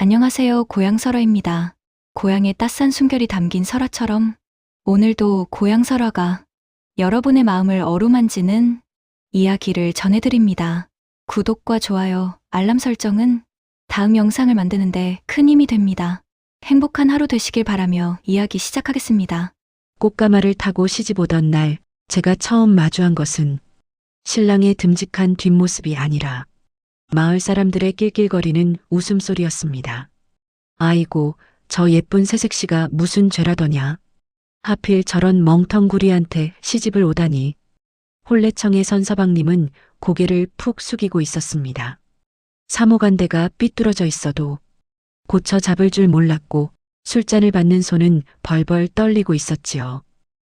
안녕하세요. 고향설화입니다. 고향의 따스한 숨결이 담긴 설화처럼 오늘도 고향설화가 여러분의 마음을 어루만지는 이야기를 전해드립니다. 구독과 좋아요, 알람 설정은 다음 영상을 만드는데 큰 힘이 됩니다. 행복한 하루 되시길 바라며 이야기 시작하겠습니다. 꽃가마를 타고 시집 오던 날 제가 처음 마주한 것은 신랑의 듬직한 뒷모습이 아니라 마을 사람들의 낄낄거리는 웃음소리였습니다. 아이고, 저 예쁜 새색시가 무슨 죄라더냐. 하필 저런 멍텅구리한테 시집을 오다니. 혼례청에 선 서방님은 고개를 푹 숙이고 있었습니다. 사모간대가 삐뚤어져 있어도 고쳐 잡을 줄 몰랐고 술잔을 받는 손은 벌벌 떨리고 있었지요.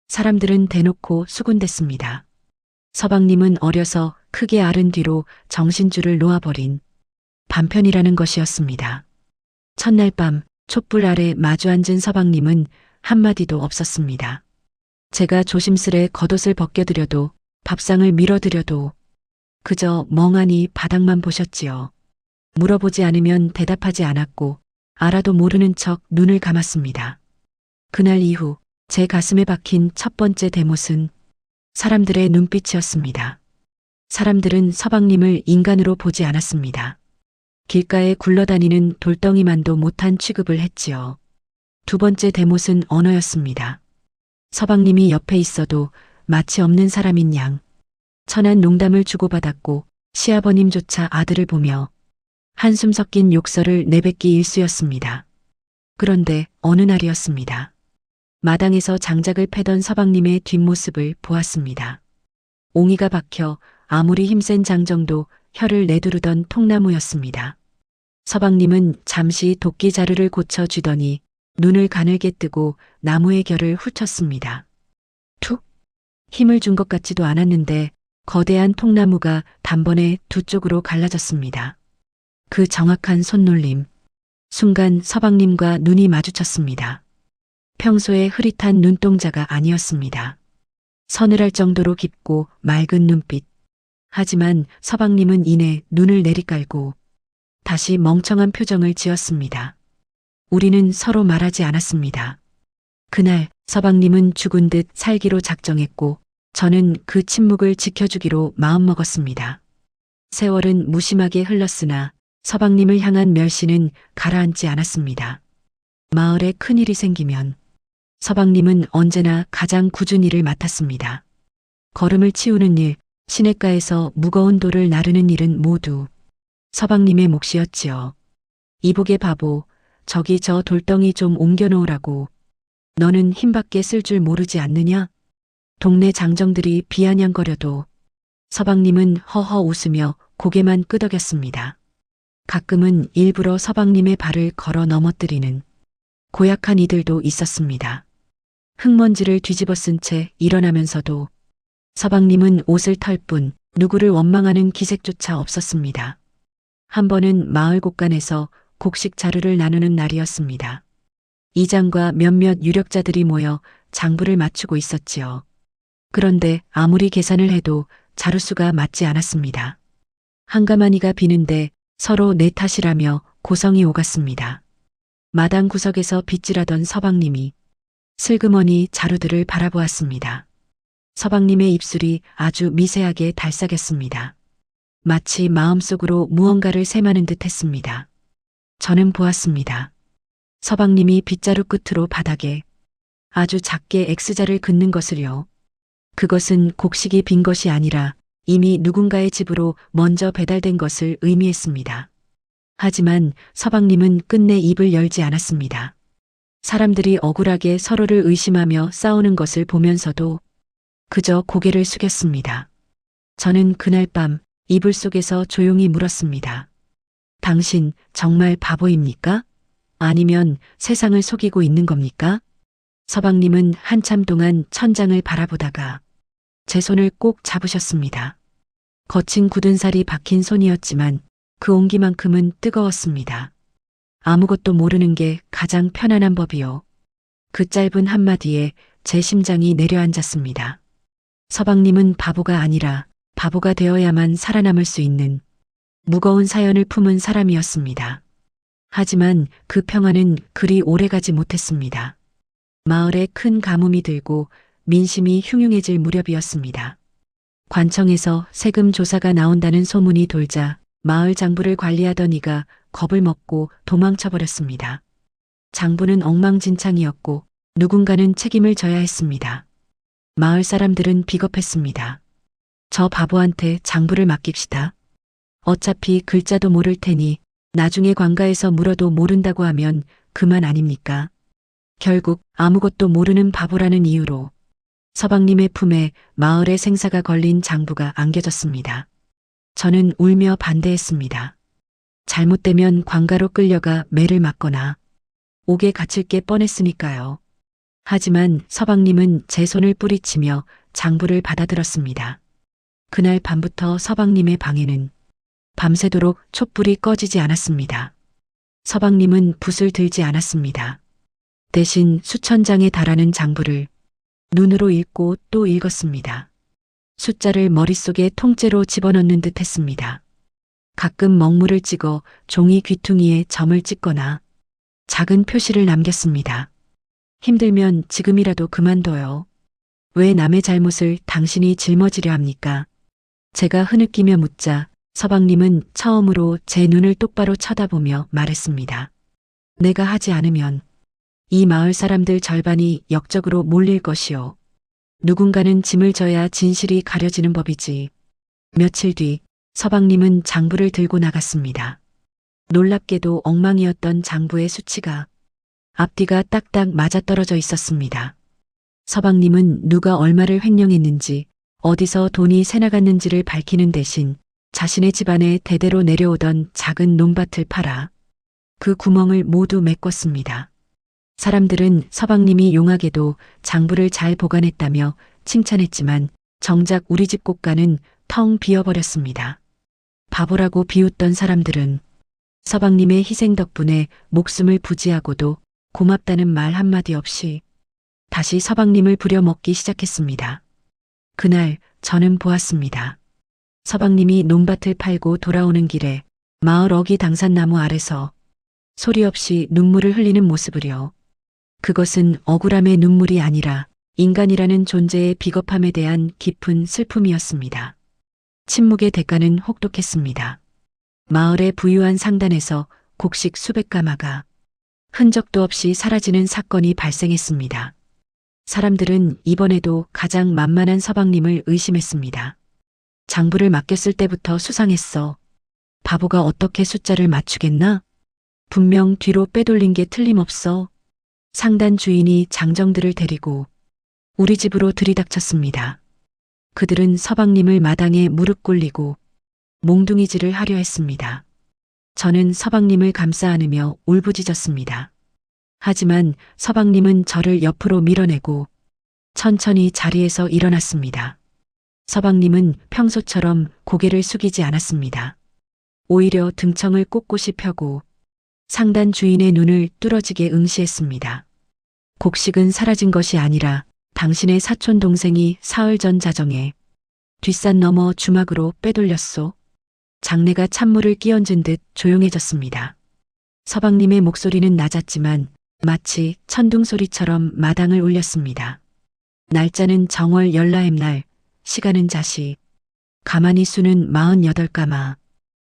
사람들은 대놓고 수군댔습니다. 서방님은 어려서 크게 앓은 뒤로 정신줄을 놓아버린 반편이라는 것이었습니다. 첫날 밤 촛불 아래 마주 앉은 서방님은 한마디도 없었습니다. 제가 조심스레 겉옷을 벗겨드려도 밥상을 밀어드려도 그저 멍하니 바닥만 보셨지요. 물어보지 않으면 대답하지 않았고 알아도 모르는 척 눈을 감았습니다. 그날 이후 제 가슴에 박힌 첫 번째 대못은 사람들의 눈빛이었습니다. 사람들은 서방님을 인간으로 보지 않았습니다. 길가에 굴러다니는 돌덩이만도 못한 취급을 했지요. 두 번째 대못은 언어였습니다. 서방님이 옆에 있어도 마치 없는 사람인 양 천한 농담을 주고받았고 시아버님조차 아들을 보며 한숨 섞인 욕설을 내뱉기 일쑤였습니다. 그런데 어느 날이었습니다. 마당에서 장작을 패던 서방님의 뒷모습을 보았습니다. 옹이가 박혀 아무리 힘센 장정도 혀를 내두르던 통나무였습니다. 서방님은 잠시 도끼 자루를 고쳐주더니 눈을 가늘게 뜨고 나무의 결을 훑었습니다. 툭! 힘을 준 것 같지도 않았는데 거대한 통나무가 단번에 두 쪽으로 갈라졌습니다. 그 정확한 손놀림. 순간 서방님과 눈이 마주쳤습니다. 평소에 흐릿한 눈동자가 아니었습니다. 서늘할 정도로 깊고 맑은 눈빛. 하지만 서방님은 이내 눈을 내리깔고 다시 멍청한 표정을 지었습니다. 우리는 서로 말하지 않았습니다. 그날 서방님은 죽은 듯 살기로 작정했고 저는 그 침묵을 지켜주기로 마음먹었습니다. 세월은 무심하게 흘렀으나 서방님을 향한 멸시는 가라앉지 않았습니다. 마을에 큰일이 생기면 서방님은 언제나 가장 굳은 일을 맡았습니다. 걸음을 치우는 일, 시냇가에서 무거운 돌을 나르는 일은 모두 서방님의 몫이었지요. 이복의 바보, 저기 저 돌덩이 좀 옮겨놓으라고. 너는 힘밖에 쓸 줄 모르지 않느냐? 동네 장정들이 비아냥거려도 서방님은 허허 웃으며 고개만 끄덕였습니다. 가끔은 일부러 서방님의 발을 걸어 넘어뜨리는 고약한 이들도 있었습니다. 흙먼지를 뒤집어 쓴 채 일어나면서도 서방님은 옷을 털 뿐 누구를 원망하는 기색조차 없었습니다. 한 번은 마을 곳간에서 곡식 자루를 나누는 날이었습니다. 이장과 몇몇 유력자들이 모여 장부를 맞추고 있었지요. 그런데 아무리 계산을 해도 자루수가 맞지 않았습니다. 한가마니가 비는데 서로 내 탓이라며 고성이 오갔습니다. 마당 구석에서 빗질하던 서방님이 슬그머니 자루들을 바라보았습니다. 서방님의 입술이 아주 미세하게 달싹였습니다. 마치 마음속으로 무언가를 셈하는 듯 했습니다. 저는 보았습니다. 서방님이 빗자루 끝으로 바닥에 아주 작게 X자를 긋는 것을요. 그것은 곡식이 빈 것이 아니라 이미 누군가의 집으로 먼저 배달된 것을 의미했습니다. 하지만 서방님은 끝내 입을 열지 않았습니다. 사람들이 억울하게 서로를 의심하며 싸우는 것을 보면서도 그저 고개를 숙였습니다. 저는 그날 밤 이불 속에서 조용히 물었습니다. 당신 정말 바보입니까? 아니면 세상을 속이고 있는 겁니까? 서방님은 한참 동안 천장을 바라보다가 제 손을 꼭 잡으셨습니다. 거친 굳은 살이 박힌 손이었지만 그 온기만큼은 뜨거웠습니다. 아무것도 모르는 게 가장 편안한 법이요. 그 짧은 한마디에 제 심장이 내려앉았습니다. 서방님은 바보가 아니라 바보가 되어야만 살아남을 수 있는 무거운 사연을 품은 사람이었습니다. 하지만 그 평화는 그리 오래가지 못했습니다. 마을에 큰 가뭄이 들고 민심이 흉흉해질 무렵이었습니다. 관청에서 세금 조사가 나온다는 소문이 돌자 마을 장부를 관리하던 이가 겁을 먹고 도망쳐버렸습니다. 장부는 엉망진창이었고 누군가는 책임을 져야 했습니다. 마을 사람들은 비겁했습니다. 저 바보한테 장부를 맡깁시다. 어차피 글자도 모를 테니 나중에 관가에서 물어도 모른다고 하면 그만 아닙니까? 결국 아무것도 모르는 바보라는 이유로 서방님의 품에 마을의 생사가 걸린 장부가 안겨졌습니다. 저는 울며 반대했습니다. 잘못되면 관가로 끌려가 매를 맞거나 옥에 갇힐 게 뻔했으니까요. 하지만 서방님은 제 손을 뿌리치며 장부를 받아들었습니다. 그날 밤부터 서방님의 방에는 밤새도록 촛불이 꺼지지 않았습니다. 서방님은 붓을 들지 않았습니다. 대신 수천 장에 달하는 장부를 눈으로 읽고 또 읽었습니다. 숫자를 머릿속에 통째로 집어넣는 듯 했습니다. 가끔 먹물을 찍어 종이 귀퉁이에 점을 찍거나 작은 표시를 남겼습니다. 힘들면 지금이라도 그만둬요. 왜 남의 잘못을 당신이 짊어지려 합니까? 제가 흐느끼며 묻자 서방님은 처음으로 제 눈을 똑바로 쳐다보며 말했습니다. 내가 하지 않으면 이 마을 사람들 절반이 역적으로 몰릴 것이요. 누군가는 짐을 져야 진실이 가려지는 법이지. 며칠 뒤 서방님은 장부를 들고 나갔습니다. 놀랍게도 엉망이었던 장부의 수치가 앞뒤가 딱딱 맞아떨어져 있었습니다. 서방님은 누가 얼마를 횡령했는지 어디서 돈이 새나갔는지를 밝히는 대신 자신의 집안에 대대로 내려오던 작은 논밭을 팔아 그 구멍을 모두 메꿨습니다. 사람들은 서방님이 용하게도 장부를 잘 보관했다며 칭찬했지만 정작 우리 집 곳간은 텅 비어버렸습니다. 바보라고 비웃던 사람들은 서방님의 희생 덕분에 목숨을 부지하고도 고맙다는 말 한마디 없이 다시 서방님을 부려먹기 시작했습니다. 그날 저는 보았습니다. 서방님이 논밭을 팔고 돌아오는 길에 마을 어기 당산나무 아래서 소리 없이 눈물을 흘리는 모습을요. 그것은 억울함의 눈물이 아니라 인간이라는 존재의 비겁함에 대한 깊은 슬픔이었습니다. 침묵의 대가는 혹독했습니다. 마을의 부유한 상단에서 곡식 수백 가마가 흔적도 없이 사라지는 사건이 발생했습니다. 사람들은 이번에도 가장 만만한 서방님을 의심했습니다. 장부를 맡겼을 때부터 수상했어. 바보가 어떻게 숫자를 맞추겠나? 분명 뒤로 빼돌린 게 틀림없어. 상단 주인이 장정들을 데리고 우리 집으로 들이닥쳤습니다. 그들은 서방님을 마당에 무릎 꿇리고 몽둥이질을 하려 했습니다. 저는 서방님을 감싸 안으며 울부짖었습니다. 하지만 서방님은 저를 옆으로 밀어내고 천천히 자리에서 일어났습니다. 서방님은 평소처럼 고개를 숙이지 않았습니다. 오히려 등청을 꼿꼿이 펴고 상단 주인의 눈을 뚫어지게 응시했습니다. 곡식은 사라진 것이 아니라 당신의 사촌 동생이 사흘 전 자정에 뒷산 넘어 주막으로 빼돌렸소. 장내가 찬물을 끼얹은 듯 조용해졌습니다. 서방님의 목소리는 낮았지만 마치 천둥 소리처럼 마당을 울렸습니다. 날짜는 정월 열라임 날, 시간은 자시. 가만히 수는 48가마.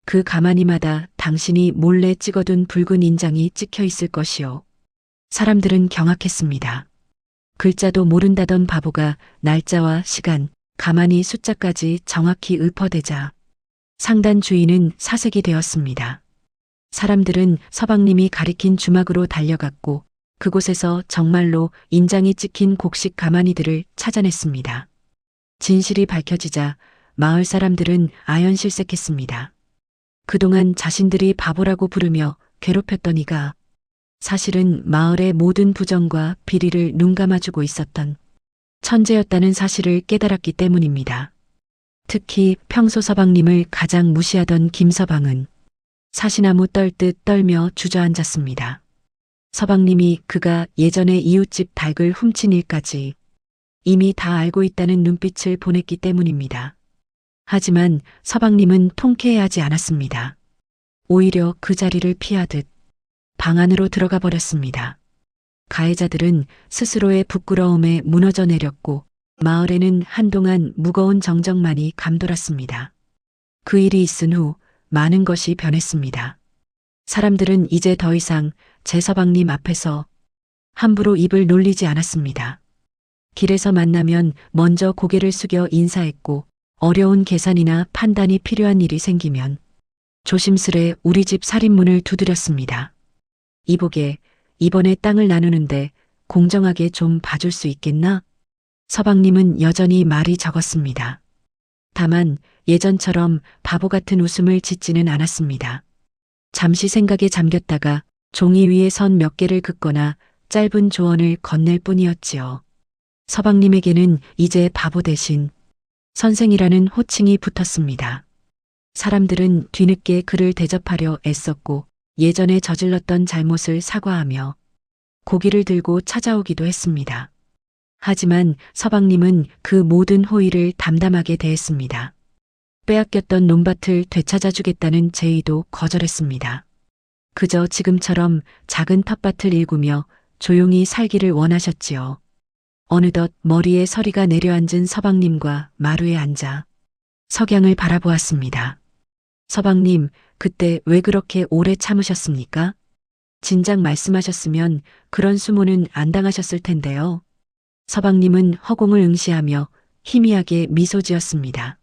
그 가마니마다 당신이 몰래 찍어둔 붉은 인장이 찍혀 있을 것이요. 사람들은 경악했습니다. 글자도 모른다던 바보가 날짜와 시간, 가만히 숫자까지 정확히 읊어대자 상단 주인은 사색이 되었습니다. 사람들은 서방님이 가리킨 주막으로 달려갔고 그곳에서 정말로 인장이 찍힌 곡식 가마니들을 찾아냈습니다. 진실이 밝혀지자 마을 사람들은 아연실색했습니다. 그동안 자신들이 바보라고 부르며 괴롭혔던 이가 사실은 마을의 모든 부정과 비리를 눈감아주고 있었던 천재였다는 사실을 깨달았기 때문입니다. 특히 평소 서방님을 가장 무시하던 김서방은 사시나무 떨듯 떨며 주저앉았습니다. 서방님이 그가 예전에 이웃집 닭을 훔친 일까지 이미 다 알고 있다는 눈빛을 보냈기 때문입니다. 하지만 서방님은 통쾌해하지 않았습니다. 오히려 그 자리를 피하듯 방 안으로 들어가 버렸습니다. 가해자들은 스스로의 부끄러움에 무너져 내렸고 마을에는 한동안 무거운 정적만이 감돌았습니다. 그 일이 있은 후 많은 것이 변했습니다. 사람들은 이제 더 이상 제서방님 앞에서 함부로 입을 놀리지 않았습니다. 길에서 만나면 먼저 고개를 숙여 인사했고 어려운 계산이나 판단이 필요한 일이 생기면 조심스레 우리 집 살인문을 두드렸습니다. 이보게, 이번에 땅을 나누는데 공정하게 좀 봐줄 수 있겠나? 서방님은 여전히 말이 적었습니다. 다만 예전처럼 바보 같은 웃음을 짓지는 않았습니다. 잠시 생각에 잠겼다가 종이 위에 선 몇 개를 긋거나 짧은 조언을 건넬 뿐이었지요. 서방님에게는 이제 바보 대신 선생이라는 호칭이 붙었습니다. 사람들은 뒤늦게 그를 대접하려 애썼고 예전에 저질렀던 잘못을 사과하며 고기를 들고 찾아오기도 했습니다. 하지만 서방님은 그 모든 호의를 담담하게 대했습니다. 빼앗겼던 논밭을 되찾아주겠다는 제의도 거절했습니다. 그저 지금처럼 작은 텃밭을 일구며 조용히 살기를 원하셨지요. 어느덧 머리에 서리가 내려앉은 서방님과 마루에 앉아 석양을 바라보았습니다. 서방님, 그때 왜 그렇게 오래 참으셨습니까? 진작 말씀하셨으면 그런 수모는 안 당하셨을 텐데요. 서방님은 허공을 응시하며 희미하게 미소 지었습니다.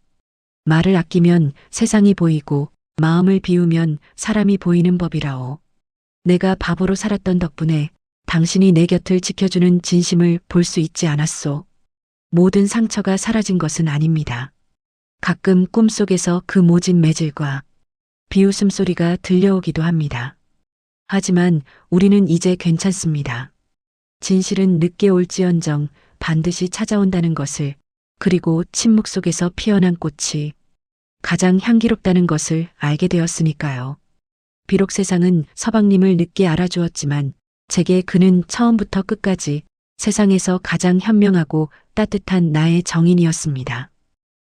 말을 아끼면 세상이 보이고 마음을 비우면 사람이 보이는 법이라오. 내가 바보로 살았던 덕분에 당신이 내 곁을 지켜주는 진심을 볼 수 있지 않았소. 모든 상처가 사라진 것은 아닙니다. 가끔 꿈속에서 그 모진 매질과 비웃음 소리가 들려오기도 합니다. 하지만 우리는 이제 괜찮습니다. 진실은 늦게 올지언정 반드시 찾아온다는 것을, 그리고 침묵 속에서 피어난 꽃이 가장 향기롭다는 것을 알게 되었으니까요. 비록 세상은 서방님을 늦게 알아주었지만 제게 그는 처음부터 끝까지 세상에서 가장 현명하고 따뜻한 나의 정인이었습니다.